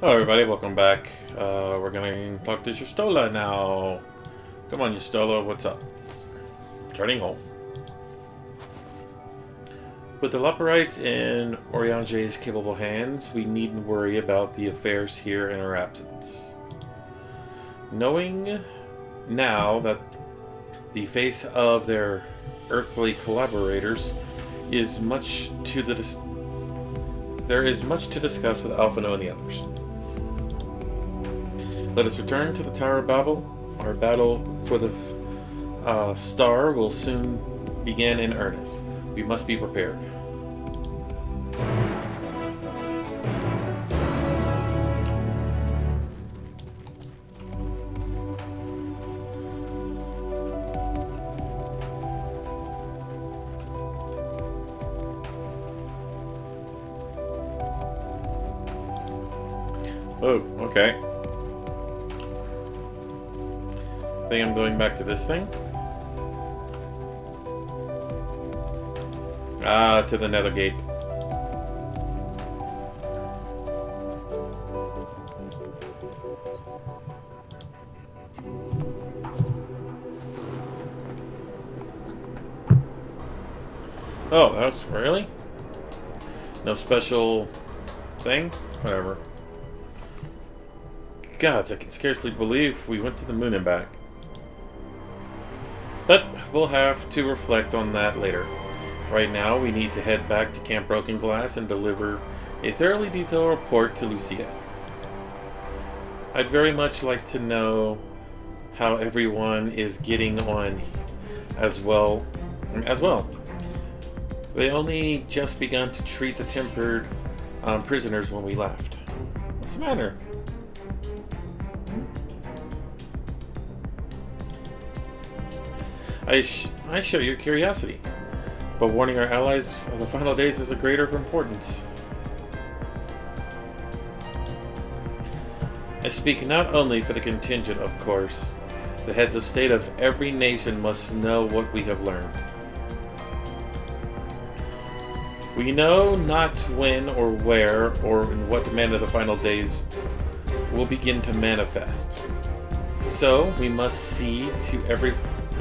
Hello everybody, welcome back. We're gonna talk to Stola now. Come on, Stola, what's up? Turning home. With the Leporites in Oriange's capable hands, we needn't worry about the affairs here in our absence. Knowing now that the face of their earthly collaborators is there is much to discuss with Alphino and the others. Let us return to the Tower of Babel. Our battle for the star will soon begin in earnest. We must be prepared. Oh, okay. I think I'm going back to this thing. To the nether gate. Oh, that's really? No special thing? Whatever. Gods, I can scarcely believe we went to the moon and back. But we'll have to reflect on that later. Right now, we need to head back to Camp Broken Glass and deliver a thoroughly detailed report to Lucia. I'd very much like to know how everyone is getting on as well. They only just begun to treat the tempered prisoners when we left. What's the matter? I share your curiosity, but warning our allies of the final days is a greater of importance. I speak not only for the contingent, of course. The heads of state of every nation must know what we have learned. We know not when or where or in what manner the final days will begin to manifest. So we must see to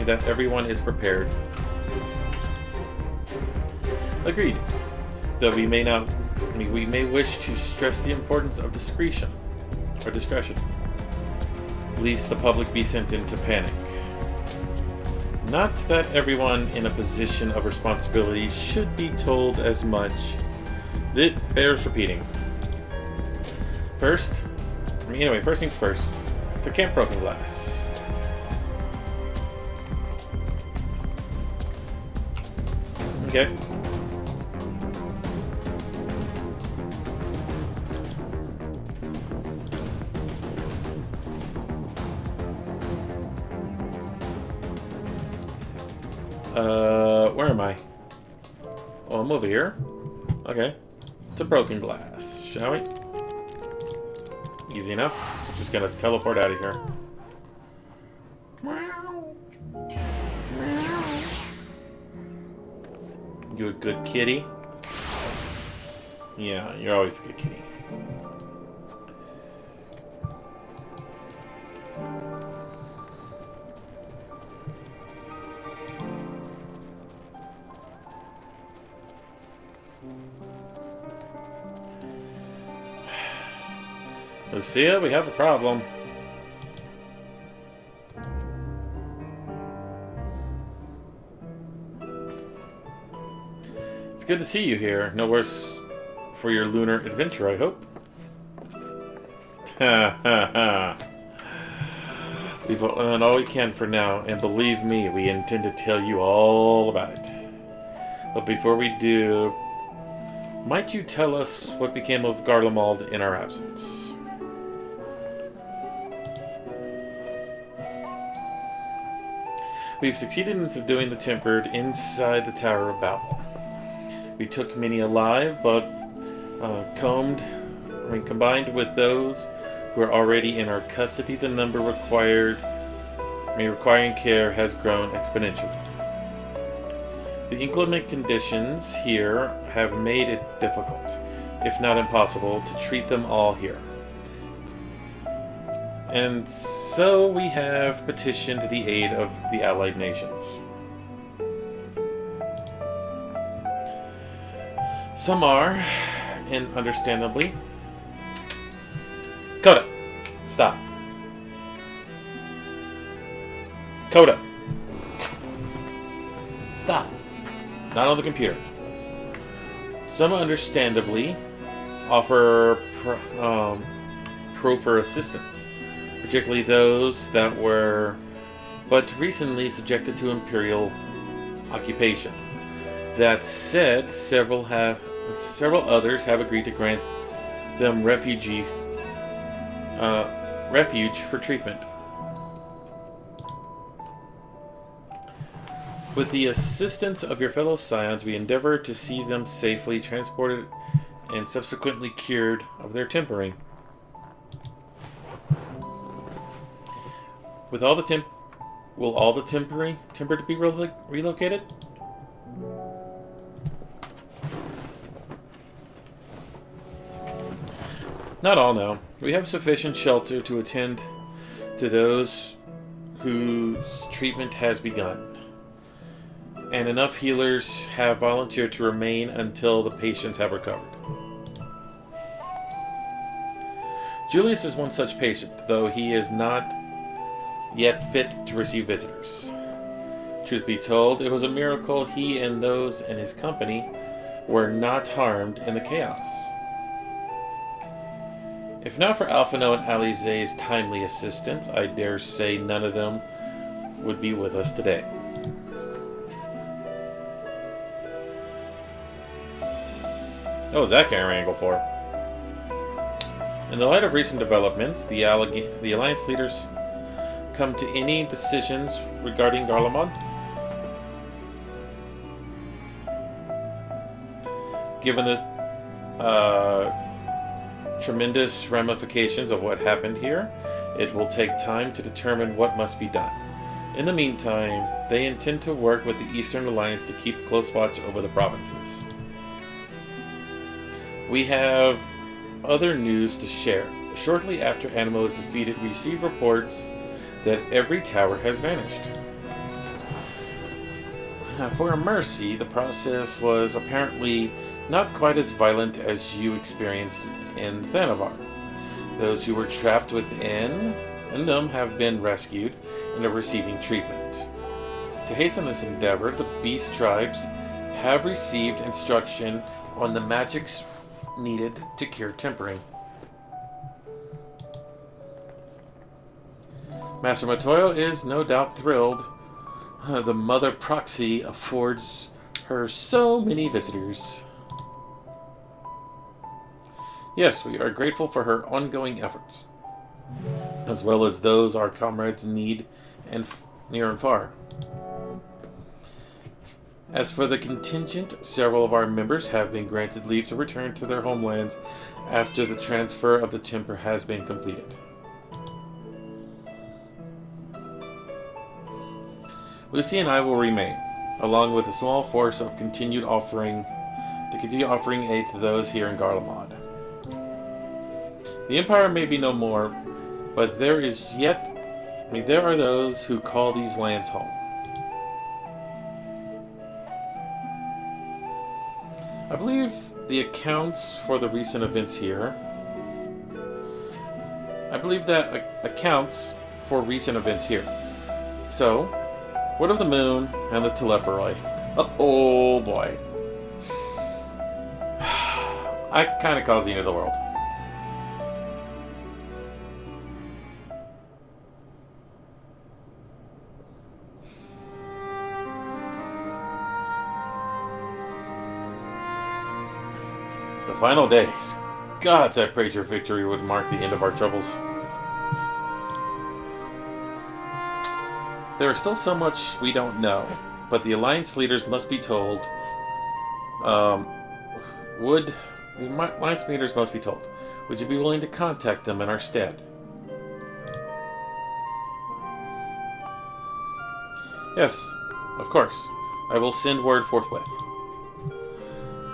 that everyone is prepared. Agreed. Though we may wish to stress the importance of discretion, lest the public be sent into panic. Not that everyone in a position of responsibility should be told as much. It bears repeating. First things first. To Camp Broken Glass. Okay. Where am I? Oh, I'm over here. Okay. To Broken Glass, shall we? Easy enough. Just gonna teleport out of here. You a good kitty? Yeah, you're always a good kitty. Lucia, we have a problem. It's good to see you here. No worse for your lunar adventure, I hope. Ha ha ha. We've done all we can for now, and believe me, we intend to tell you all about it. But before we do, might you tell us what became of Garlemald in our absence? We've succeeded in subduing the Tempered inside the Tower of Babel. We took many alive, but combined with those who are already in our custody, the number requiring care has grown exponentially. The inclement conditions here have made it difficult, if not impossible, to treat them all here. And so we have petitioned the aid of the allied nations. Some are, and understandably... Coda! Stop. Coda! Stop. Not on the computer. Some understandably offer proffer assistance, particularly those that were but recently subjected to imperial occupation. That said, several others have agreed to grant them refuge for treatment. With the assistance of your fellow scions, we endeavor to see them safely transported and subsequently cured of their tempering. Will all the tempered be relocated? Not all, no. We have sufficient shelter to attend to those whose treatment has begun. And enough healers have volunteered to remain until the patients have recovered. Julius is one such patient, though he is not yet fit to receive visitors. Truth be told, it was a miracle he and those in his company were not harmed in the chaos. If not for Alphino and Alize's timely assistance, I dare say none of them would be with us today. What was that camera angle for? In the light of recent developments, the Alliance leaders come to any decisions regarding Garlemald? Given the tremendous ramifications of what happened here, it will take time to determine what must be done. In the meantime, they intend to work with the Eastern Alliance to keep close watch over the provinces. We have other news to share. Shortly after Animo is defeated, we received reports that every tower has vanished. For a mercy, the process was apparently not quite as violent as you experienced in Thanavar. Those who were trapped within them have been rescued and are receiving treatment. To hasten this endeavor, the beast tribes have received instruction on the magics needed to cure tempering. Master Matoyo is no doubt thrilled. The Mother Proxy affords her so many visitors. Yes, we are grateful for her ongoing efforts, as well as those our comrades need and near and far. As for the contingent, several of our members have been granted leave to return to their homelands after the transfer of the temper has been completed. Lucy and I will remain, along with a small force of continue offering aid to those here in Garlemald. The Empire may be no more, but there are those who call these lands home. I believe the accounts for the recent events here. So, what of the moon and the Telepheroi? Oh boy. I kind of caused the end of the world. The final days. Gods, I prayed your victory would mark the end of our troubles. There is still so much we don't know, but the Alliance leaders must be told. Would you be willing to contact them in our stead? Yes, of course. I will send word forthwith.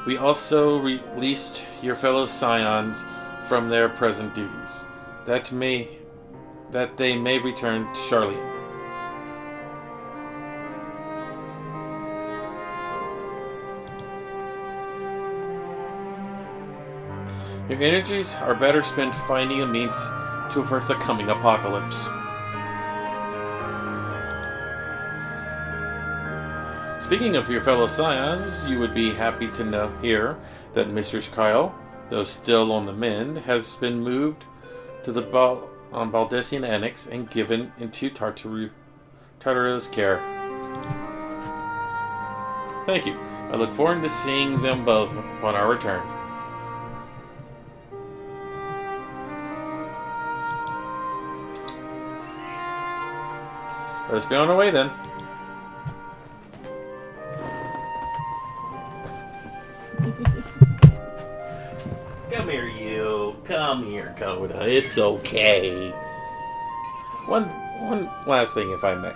We also released your fellow scions from their present duties. That may that they may return to Charlene. Your energies are better spent finding a means to avert the coming apocalypse. Speaking of your fellow scions, you would be happy to hear that Mistress Kyle, though still on the mend, has been moved to the Baldessian Annex and given into Tartaro's care. Thank you. I look forward to seeing them both upon our return. Let us be on our way then. Come here, you. Come here, Coda. It's okay. One last thing, if I may.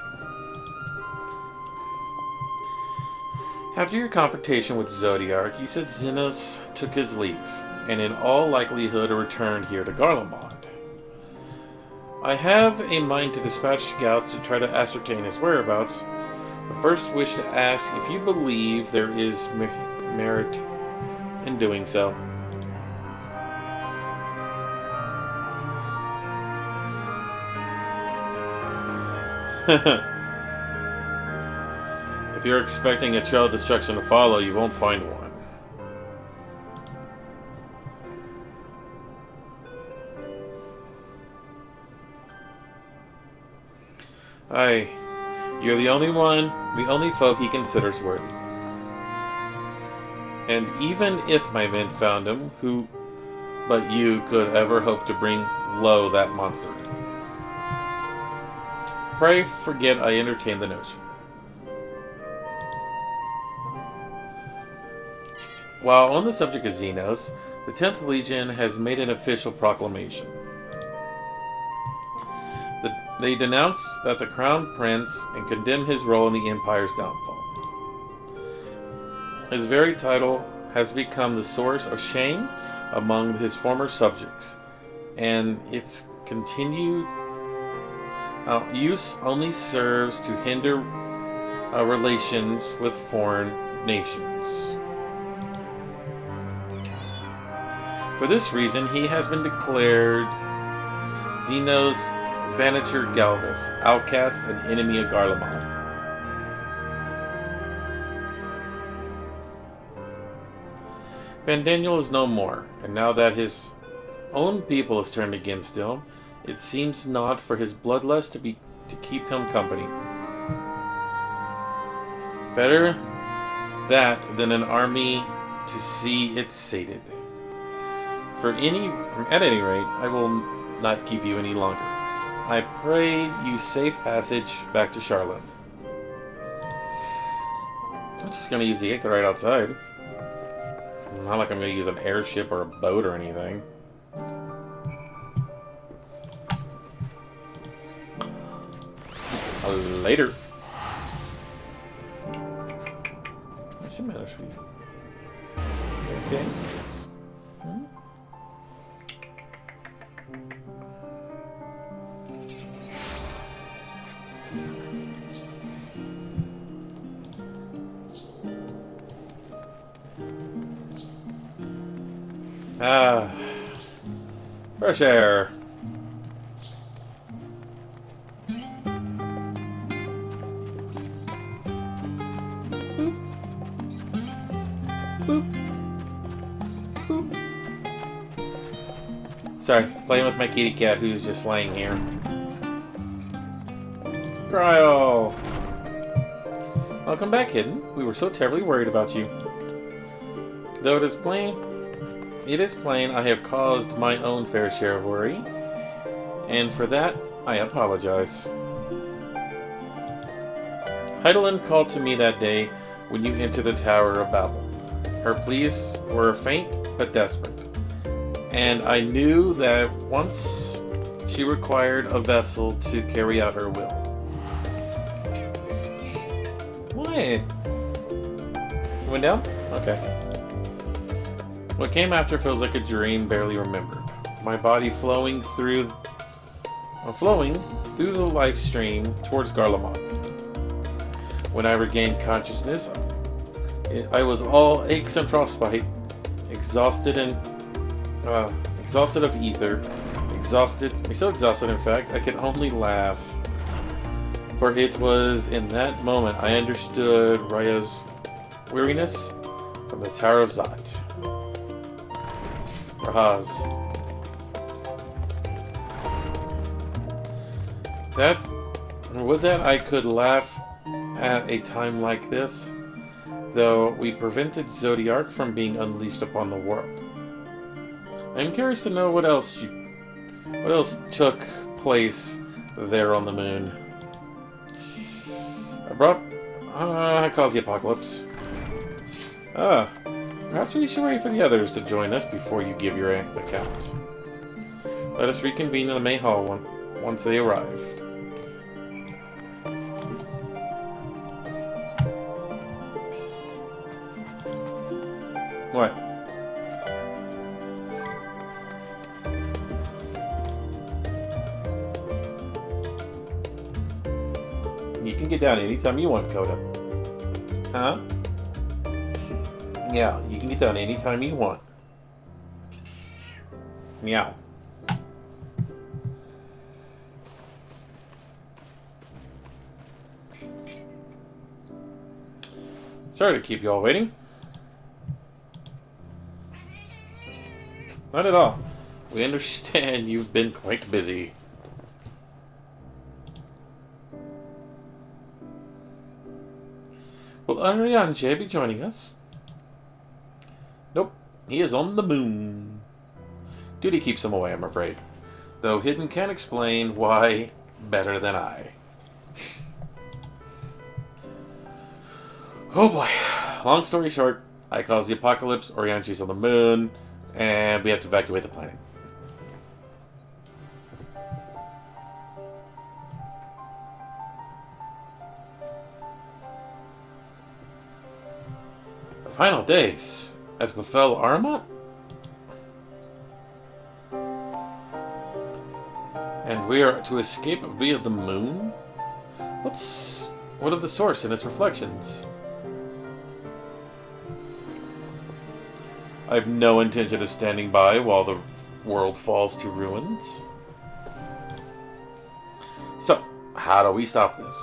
After your confrontation with Zodiark, you said Xenos took his leave, and in all likelihood returned here to Garlemald. I have a mind to dispatch scouts to try to ascertain his whereabouts, but first wish to ask if you believe there is merit in doing so. If you're expecting a trail of destruction to follow, you won't find one. Aye, you're the only folk he considers worthy. And even if my men found him, who but you could ever hope to bring low that monster? Pray forget I entertain the notion. While on the subject of Xenos, the 10th Legion has made an official proclamation. They denounce that the Crown Prince and condemn his role in the Empire's downfall. His very title has become the source of shame among his former subjects, and its continued use only serves to hinder relations with foreign nations. For this reason, he has been declared Xenos Vanature Galvus, outcast and enemy of Garlemald. Van Daniel is no more, and now that his own people has turned against him, it seems not for his bloodlust to keep him company. Better that than an army to see it sated. At any rate, I will not keep you any longer. I pray you safe passage back to Charlotte. I'm just going to use the Aether right outside. Not like I'm going to use an airship or a boat or anything. Later. What's your matter, sweet? Okay. Ah, fresh air. Boop. Boop. Boop. Sorry, playing with my kitty cat who's just laying here. Cryo! Welcome back, Hidden. We were so terribly worried about you. Though it is plain I have caused my own fair share of worry, and for that I apologize. Heidelin called to me that day when you entered the Tower of Babel. Her pleas were faint but desperate, and I knew that once she required a vessel to carry out her will. What? You went down? Okay. What came after feels like a dream barely remembered. My body flowing through flowing through the life stream towards Garlemald. When I regained consciousness, I was all aches and frostbite, exhausted of ether, so exhausted in fact, I could only laugh. For it was in that moment I understood Raya's weariness from the Tower of Zot. Rahaz. Would that I could laugh at a time like this, though we prevented Zodiark from being unleashed upon the world. I am curious to know what else took place there on the moon. I caused the apocalypse. Perhaps we should wait for the others to join us before you give your account. Let us reconvene in the main hall once they arrive. What? You can get down anytime you want, Coda. Huh? Yeah, you can get down anytime you want. Meow. Sorry to keep you all waiting. Not at all. We understand you've been quite busy. Will Arianje be joining us? Nope. He is on the moon. Duty keeps him away, I'm afraid. Though Hidden can explain why better than I. Oh boy. Long story short, I caused the apocalypse, Orianchi's on the moon, and we have to evacuate the planet. The final days, as befell Aramont? And we are to escape via the moon? What of the source and its reflections? I have no intention of standing by while the world falls to ruins. So, how do we stop this?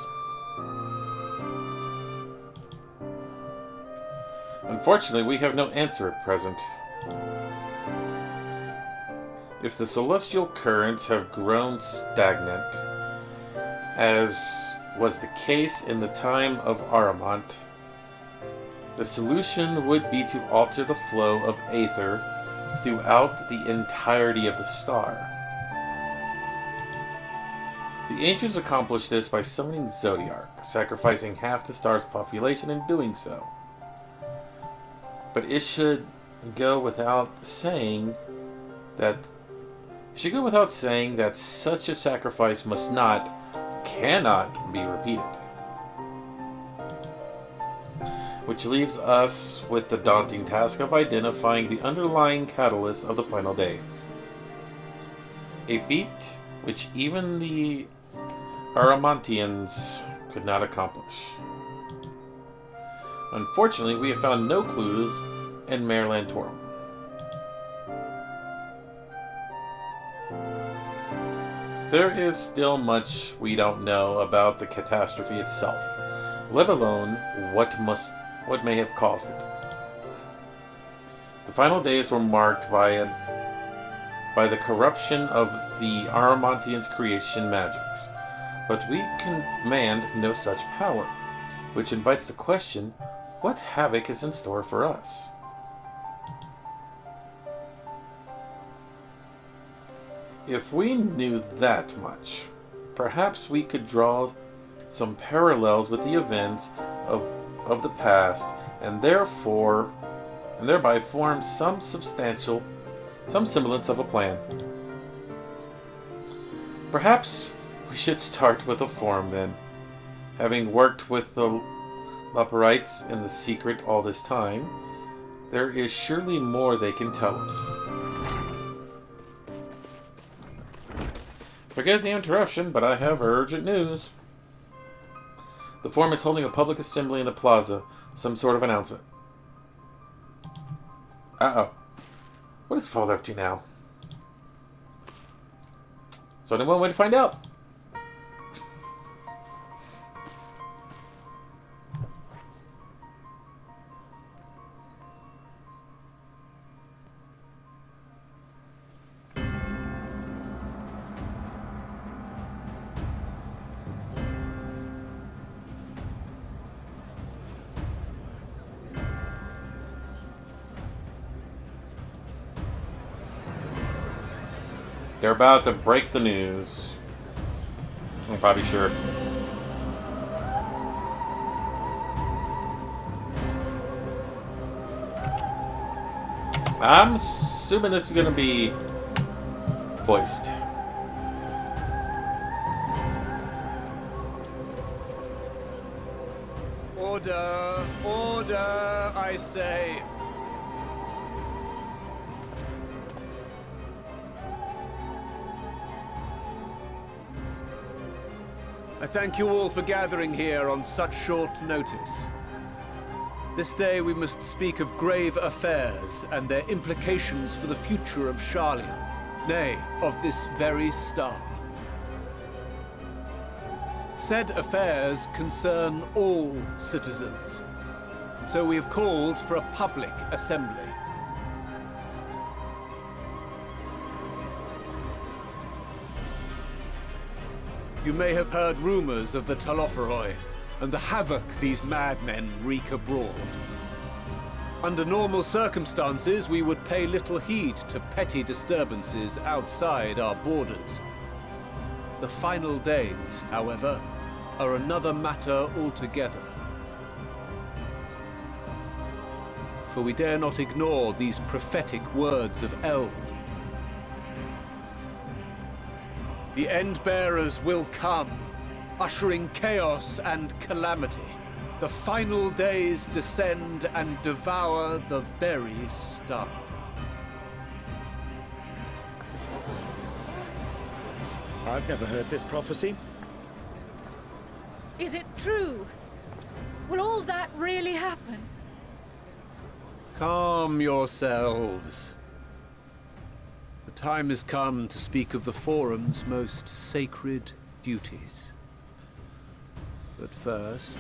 Unfortunately, we have no answer at present. If the celestial currents have grown stagnant, as was the case in the time of Aramont, the solution would be to alter the flow of aether throughout the entirety of the star. The ancients accomplished this by summoning Zodiark, sacrificing half the star's population in doing so. But it should go without saying that such a sacrifice cannot be repeated. Which leaves us with the daunting task of identifying the underlying catalyst of the final days. A feat which even the Aramontians could not accomplish. Unfortunately, we have found no clues in Merlantorum. There is still much we don't know about the catastrophe itself, let alone what may have caused it. The final days were marked by the corruption of the Aramontians' creation magics, but we command no such power, which invites the question, what havoc is in store for us? If we knew that much, perhaps we could draw some parallels with the events of the past, and thereby form some semblance of a plan. Perhaps we should start with a forum then. Having worked with the Laperites in the secret all this time, there is surely more they can tell us. Forgive the interruption, but I have urgent news. The Forum is holding a public assembly in the plaza. Some sort of announcement. Uh-oh. What is Father up to now? There's only one way to find out. They're about to break the news. I'm probably sure. I'm assuming this is going to be voiced. Order! Order, I say! I thank you all for gathering here on such short notice. This day we must speak of grave affairs and their implications for the future of Sharlayan, nay, of this very star. Said affairs concern all citizens, so we have called for a public assembly. You may have heard rumors of the Telophoroi and the havoc these madmen wreak abroad. Under normal circumstances, we would pay little heed to petty disturbances outside our borders. The final days, however, are another matter altogether. For we dare not ignore these prophetic words of Eld. The End-Bearers will come, ushering chaos and calamity. The final days descend and devour the very star. I've never heard this prophecy. Is it true? Will all that really happen? Calm yourselves. The time has come to speak of the Forum's most sacred duties. But first...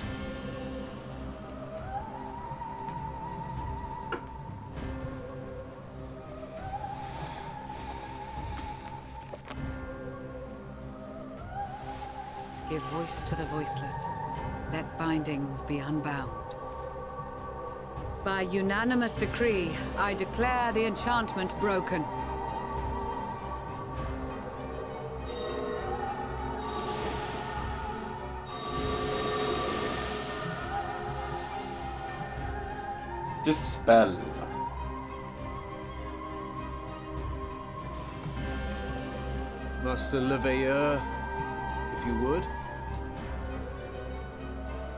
Give voice to the voiceless. Let bindings be unbound. By unanimous decree, I declare the enchantment broken. Dispel. Master Leveilleur, if you would.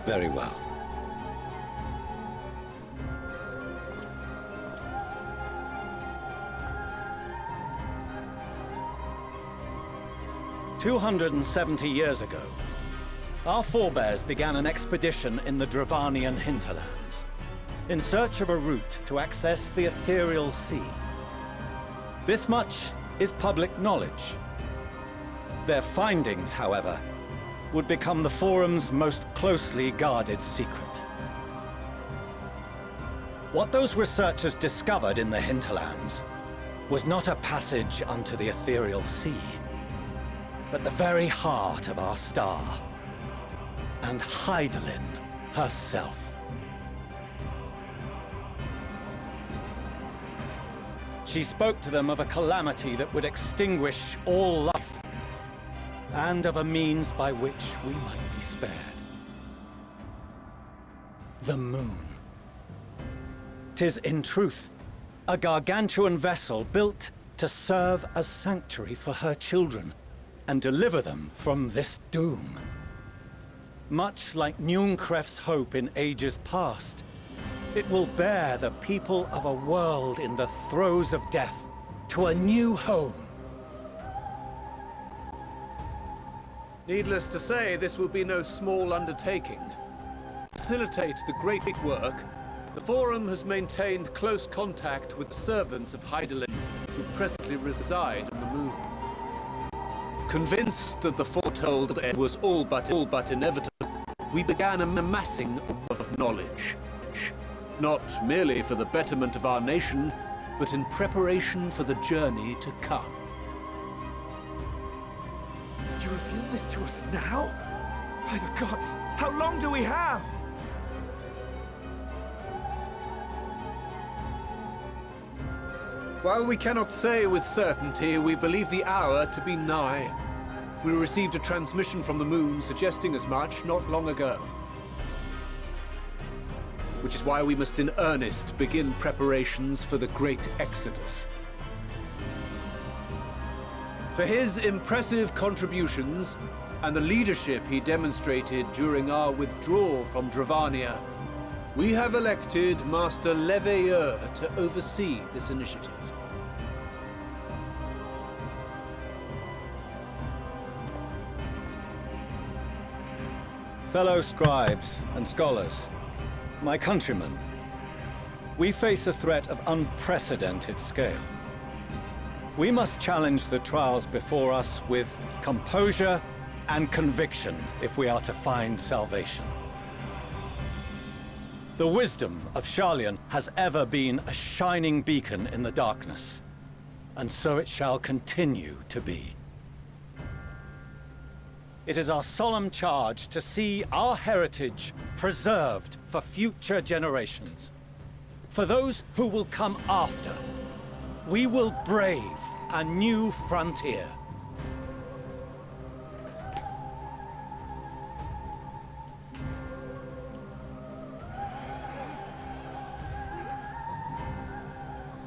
Very well. "270 years ago, our forebears began an expedition in the Dravanian hinterlands, in search of a route to access the ethereal sea. This much is public knowledge. Their findings, however, would become the Forum's most closely guarded secret. What those researchers discovered in the hinterlands was not a passage unto the ethereal sea, but the very heart of our star, and Hydaelyn herself. She spoke to them of a calamity that would extinguish all life, and of a means by which we might be spared. The moon. 'Tis in truth a gargantuan vessel built to serve as sanctuary for her children and deliver them from this doom. Much like Nunkref's hope in ages past, it will bear the people of a world in the throes of death to a new home. Needless to say, this will be no small undertaking. To facilitate the great work, the Forum has maintained close contact with the servants of Hydaelyn, who presently reside on the moon. Convinced that the foretold end was all but inevitable, we began amassing a wealth of knowledge. Not merely for the betterment of our nation, but in preparation for the journey to come. You reveal this to us now? By the gods, how long do we have? While we cannot say with certainty, we believe the hour to be nigh. We received a transmission from the moon suggesting as much not long ago. Which is why we must in earnest begin preparations for the Great Exodus. For his impressive contributions and the leadership he demonstrated during our withdrawal from Dravania, we have elected Master Leveilleur to oversee this initiative. Fellow scribes and scholars, my countrymen, we face a threat of unprecedented scale. We must challenge the trials before us with composure and conviction if we are to find salvation. The wisdom of Sharlayan has ever been a shining beacon in the darkness, and so it shall continue to be. It is our solemn charge to see our heritage preserved for future generations. For those who will come after, we will brave a new frontier.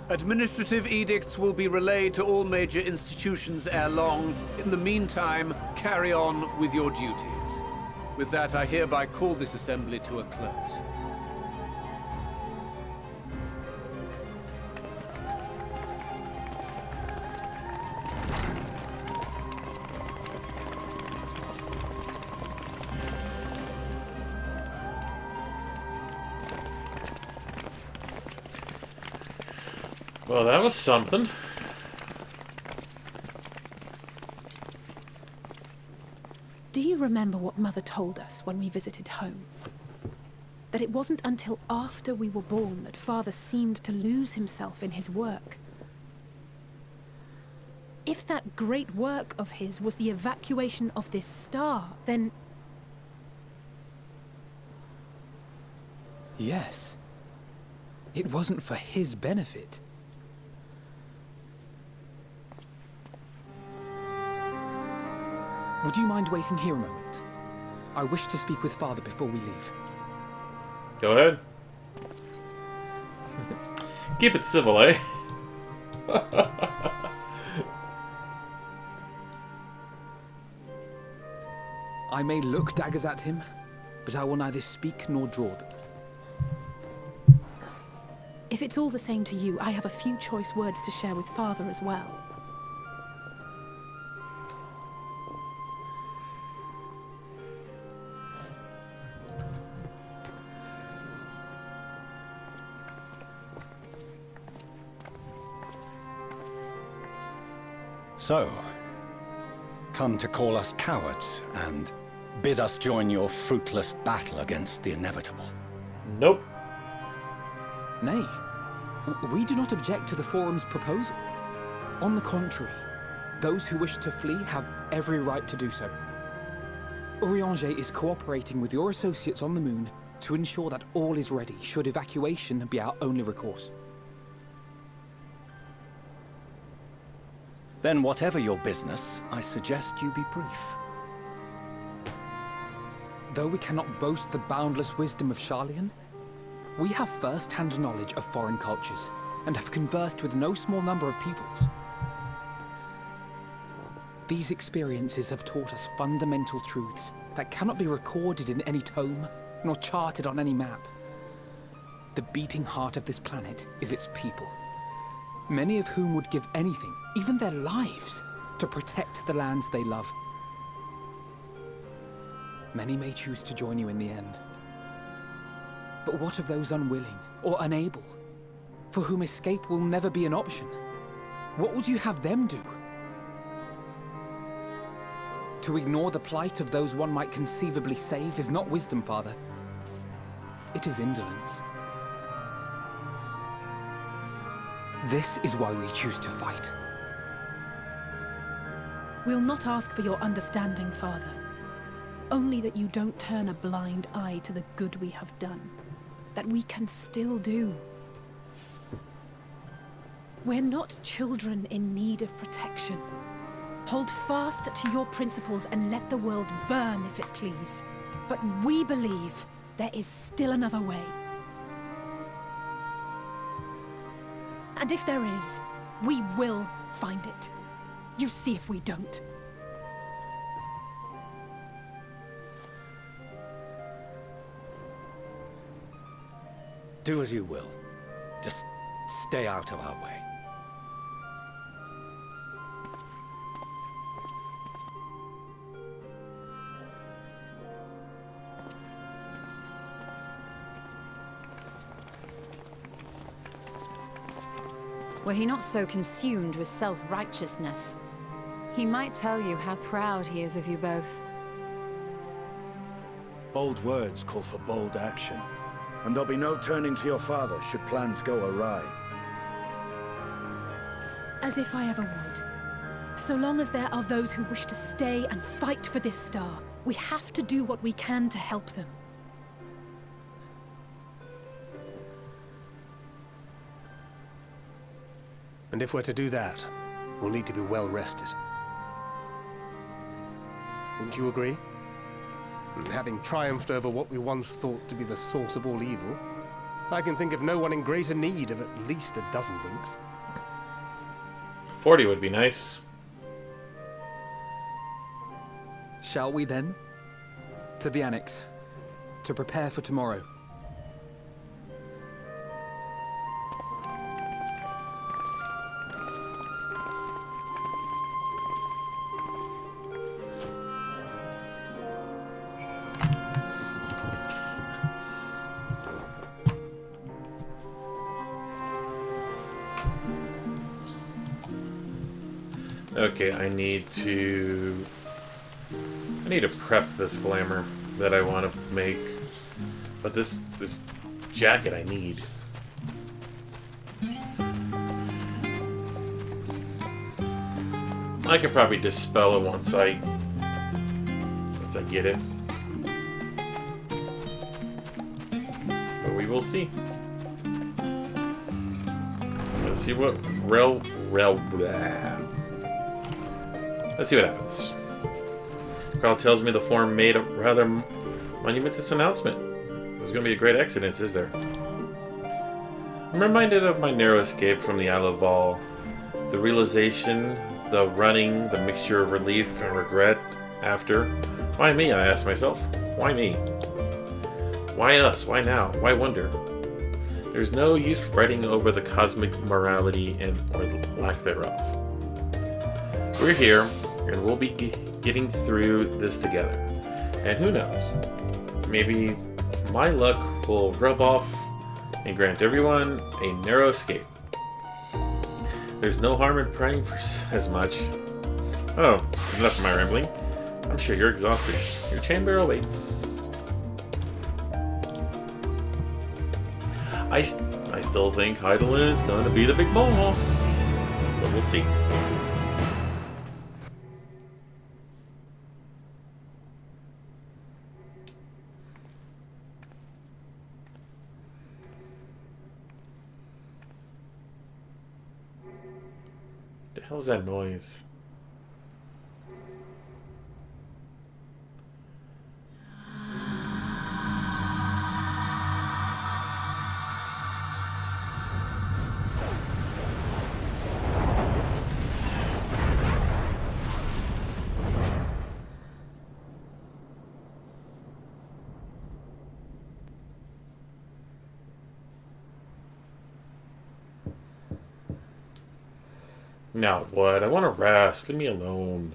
Administrative edicts will be relayed to all major institutions ere long. In the meantime, carry on with your duties. With that, I hereby call this assembly to a close. Well, that was something. Do you remember what Mother told us when we visited home? That it wasn't until after we were born that Father seemed to lose himself in his work. If that great work of his was the evacuation of this star, then... Yes. It wasn't for his benefit. Would you mind waiting here a moment? I wish to speak with Father before we leave. Go ahead. Keep it civil, eh? I may look daggers at him, but I will neither speak nor draw them. If it's all the same to you, I have a few choice words to share with Father as well. So, come to call us cowards and bid us join your fruitless battle against the inevitable. Nope. Nay, we do not object to the Forum's proposal. On the contrary, those who wish to flee have every right to do so. Urianger is cooperating with your associates on the moon to ensure that all is ready should evacuation be our only recourse. Then whatever your business, I suggest you be brief. Though we cannot boast the boundless wisdom of Sharlayan, we have first-hand knowledge of foreign cultures, and have conversed with no small number of peoples. These experiences have taught us fundamental truths that cannot be recorded in any tome, nor charted on any map. The beating heart of this planet is its people, many of whom would give anything, even their lives, to protect the lands they love. Many may choose to join you in the end. But what of those unwilling or unable, for whom escape will never be an option? What would you have them do? To ignore the plight of those one might conceivably save is not wisdom, Father. It is indolence. This is why we choose to fight. We'll not ask for your understanding, Father. Only that you don't turn a blind eye to the good we have done. That we can still do. We're not children in need of protection. Hold fast to your principles and let the world burn if it please. But we believe there is still another way. And if there is, we will find it. You see if we don't. Do as you will. Just stay out of our way. Were he not so consumed with self-righteousness, he might tell you how proud he is of you both. Bold words call for bold action. And there'll be no turning to your father should plans go awry. As if I ever would. So long as there are those who wish to stay and fight for this star, we have to do what we can to help them. And if we're to do that, we'll need to be well rested. Wouldn't you agree? And having triumphed over what we once thought to be the source of all evil, I can think of no one in greater need of at least a dozen winks. 40 would be nice. Shall we then? To the Annex, to prepare for tomorrow. Okay, I need to prep this glamour that I want to make. But this jacket I need. I could probably dispel it once I get it. But we will see. Let's see what Let's see what happens. Crowd tells me the forum made a rather monumentous announcement. There's going to be a great exodus, is there? I'm reminded of my narrow escape from the Isle of Val. The realization, the running, the mixture of relief and regret after. Why me, I ask myself. Why me? Why us? Why now? Why wonder? There's no use fretting over the cosmic morality and or lack thereof. We're here, and we'll be getting through this together. And who knows? Maybe my luck will rub off and grant everyone a narrow escape. There's no harm in praying for as much. Oh, enough of my rambling. I'm sure you're exhausted. Your chamber awaits. I still think Heidelin is going to be the big boss, but we'll see. The hell is that noise? Now what? I want to rest. Leave me alone.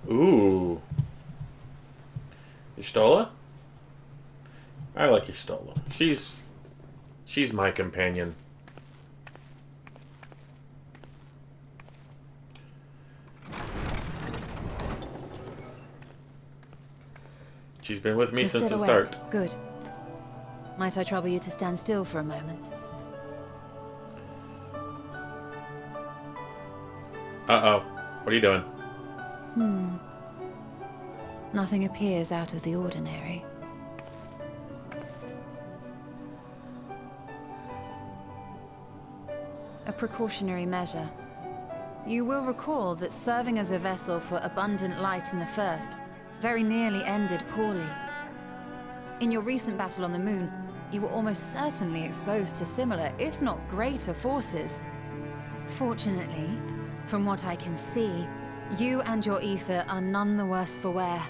Ooh. Y'shtola? I like Y'shtola. She's my companion. She's been with me You're since still the awake. start. Good. Might I trouble you to stand still for a moment? Uh-oh. What are you doing? Nothing appears out of the ordinary. A precautionary measure. You will recall that serving as a vessel for abundant light in the First very nearly ended poorly. In your recent battle on the moon, you were almost certainly exposed to similar, if not greater, forces. Fortunately, from what I can see, you and your ether are none the worse for wear.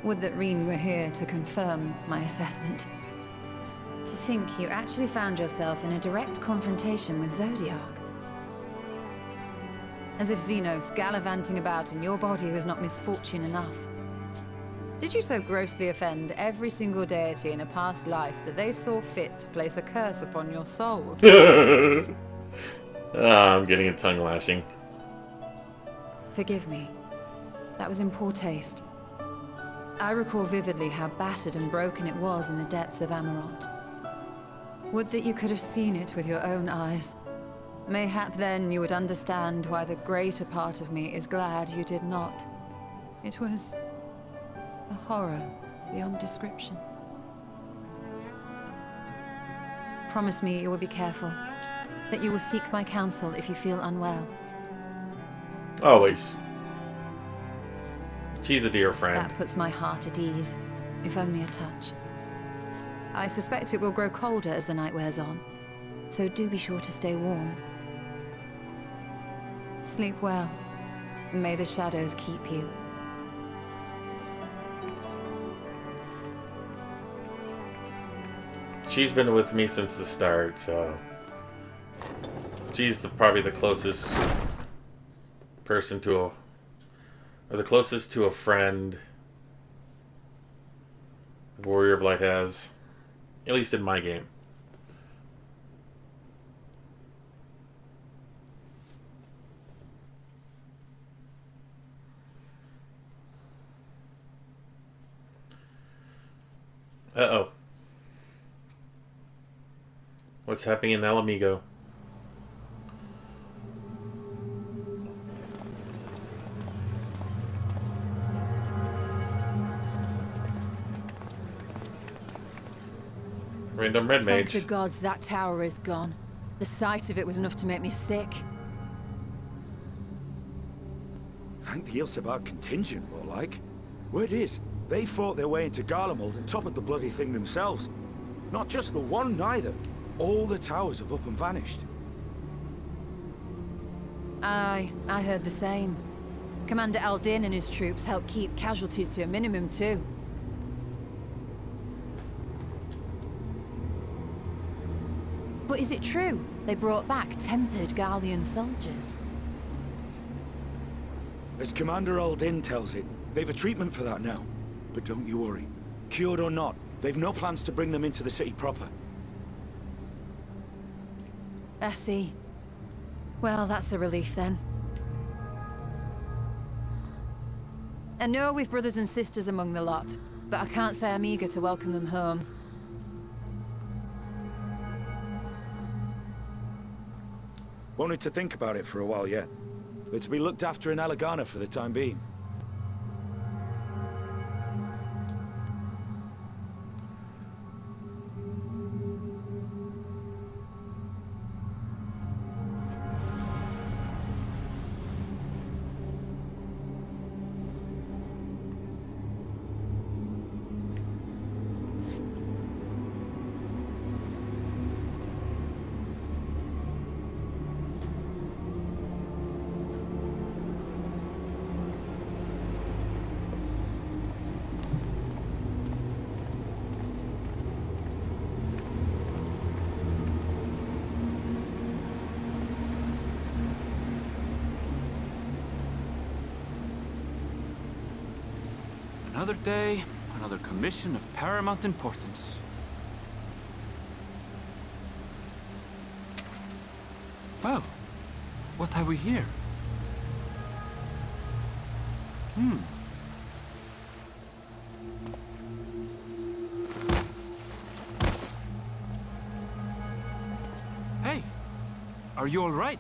Would that Reen were here to confirm my assessment. To think you actually found yourself in a direct confrontation with Zodiac. As if Xenos gallivanting about in your body was not misfortune enough. Did you so grossly offend every single deity in a past life that they saw fit to place a curse upon your soul? I'm getting a tongue lashing. Forgive me. That was in poor taste. I recall vividly how battered and broken it was in the depths of Amarant. Would that you could have seen it with your own eyes. Mayhap then you would understand why the greater part of me is glad you did not. It was a horror beyond description. Promise me you will be careful, that you will seek my counsel if you feel unwell. Always. She's a dear friend. That puts my heart at ease, if only a touch. I suspect it will grow colder as the night wears on, so do be sure to stay warm. Sleep well. May the shadows keep you. She's been with me since the start, so she's probably the closest person to or the closest to a friend Warrior of Light has, at least in my game. Uh-oh. What's happening in Alamigo? Random red Thank mage. the gods that tower is gone. The sight of it was enough to make me sick. Thank the Ilsebar contingent, more like. Word is, they fought their way into Garlemald and toppled the bloody thing themselves. Not just the one, neither. All the towers have up and vanished. Aye, I heard the same. Commander Aldin and his troops helped keep casualties to a minimum, too. But is it true they brought back tempered Garlean soldiers? As Commander Aldin tells it, they've a treatment for that now. But don't you worry. Cured or not, they've no plans to bring them into the city proper. I see. Well, that's a relief then. I know we've brothers and sisters among the lot, but I can't say I'm eager to welcome them home. Wanted to think about it for a while yet. But to be looked after in Alagana for the time being. Another day, another commission of paramount importance. Well, what have we here? Hey, are you all right?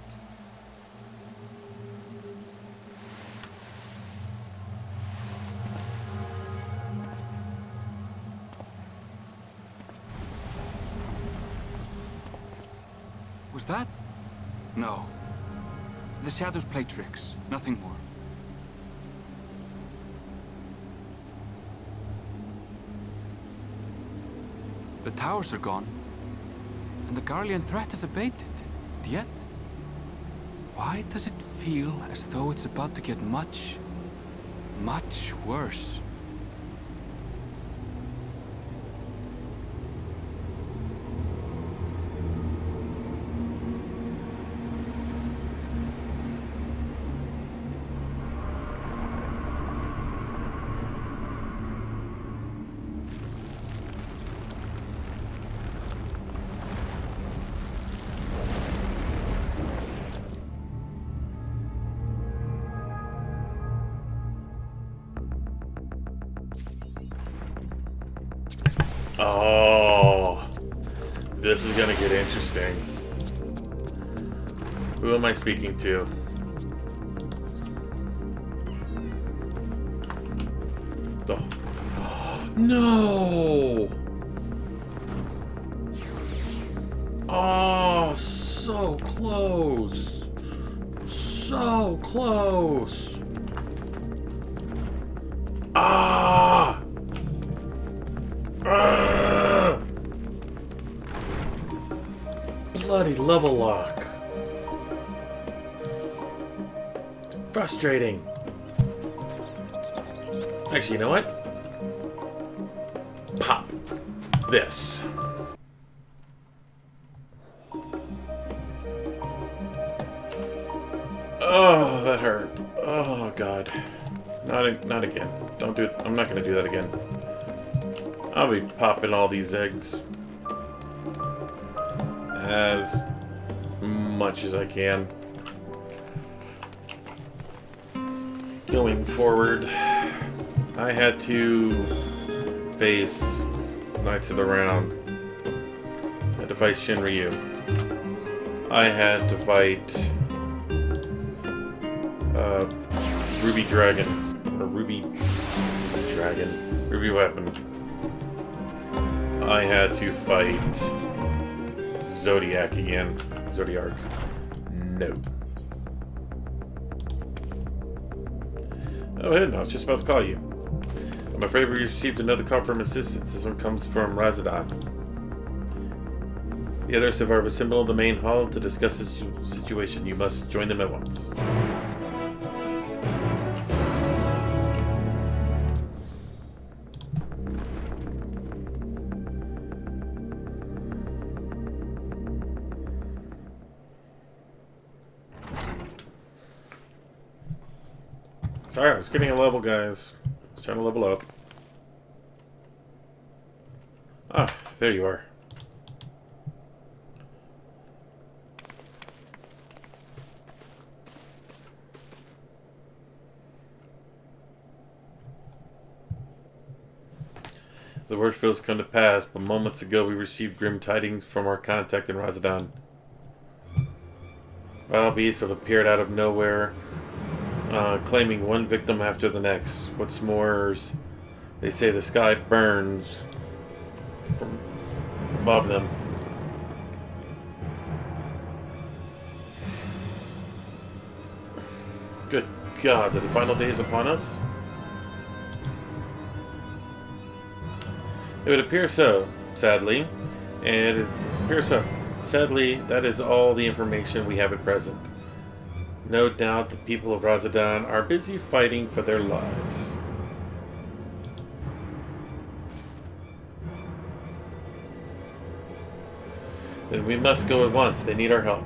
Was that? No. The shadows play tricks, nothing more. The towers are gone, and the Garlean threat is abated. Yet, why does it feel as though it's about to get much, much worse? Oh, this is gonna get interesting. Who am I speaking to? Oh. No! Oh, so close. So close. Ah! Bloody level lock. Frustrating. Actually, you know what? Pop this. Oh, that hurt. Oh, God. Not again. Don't do it. I'm not going to do that again. I'll be popping all these eggs as much as I can. Going forward, I had to face Knights of the Round. I had to fight Shinryu. I had to fight Ruby Dragon, or Ruby Dragon, Ruby Weapon. I had to fight Zodiac again. Zodiark. No. Oh, hey, no, I was just about to call you. I'm afraid we received another call from assistance. This one comes from Razadon. The others have assembled the main hall to discuss this situation. You must join them at once. Sorry, I was getting a level, guys. I was trying to level up. Ah, there you are. The worst feels come to pass, but moments ago we received grim tidings from our contact in Razadon. Wild beasts have appeared out of nowhere, claiming one victim after the next. What's more, they say the sky burns from above them. Good God, are the final days upon us? It would appear so, sadly. And it appears so. Sadly, that is all the information we have at present. No doubt the people of Razadon are busy fighting for their lives. Then we must go at once. They need our help.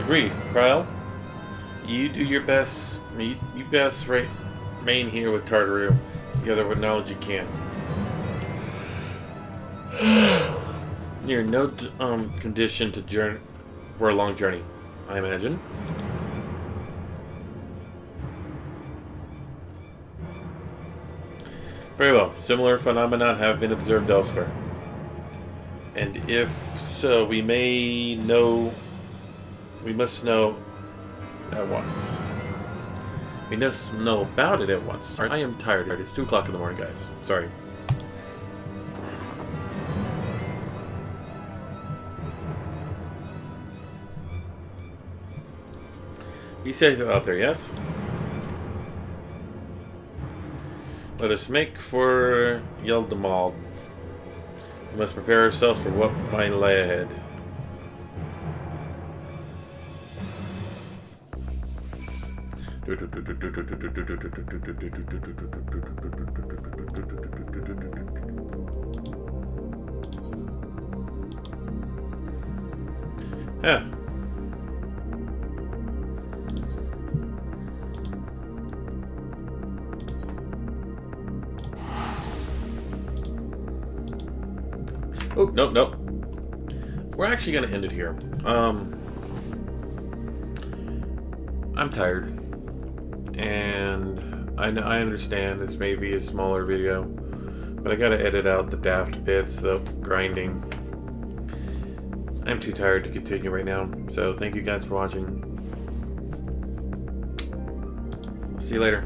Agreed. Kryle, you do your best. You best remain here with Tartaru. Gather what knowledge you can. You're in no condition to journey for a long journey, I imagine. Very well. Similar phenomena have been observed elsewhere. And if so, we must know at once. We must know about it at once. Sorry, I am tired. It's 2 o'clock in the morning, guys. Sorry. Be safe out there, yes? Let us make for Yeldamal. We must prepare ourselves for what might lay ahead. Yeah. Oh, nope. We're actually going to end it here. I'm tired. And I understand this may be a smaller video, but I gotta edit out the daft bits, the grinding. I'm too tired to continue right now, so thank you guys for watching. See you later.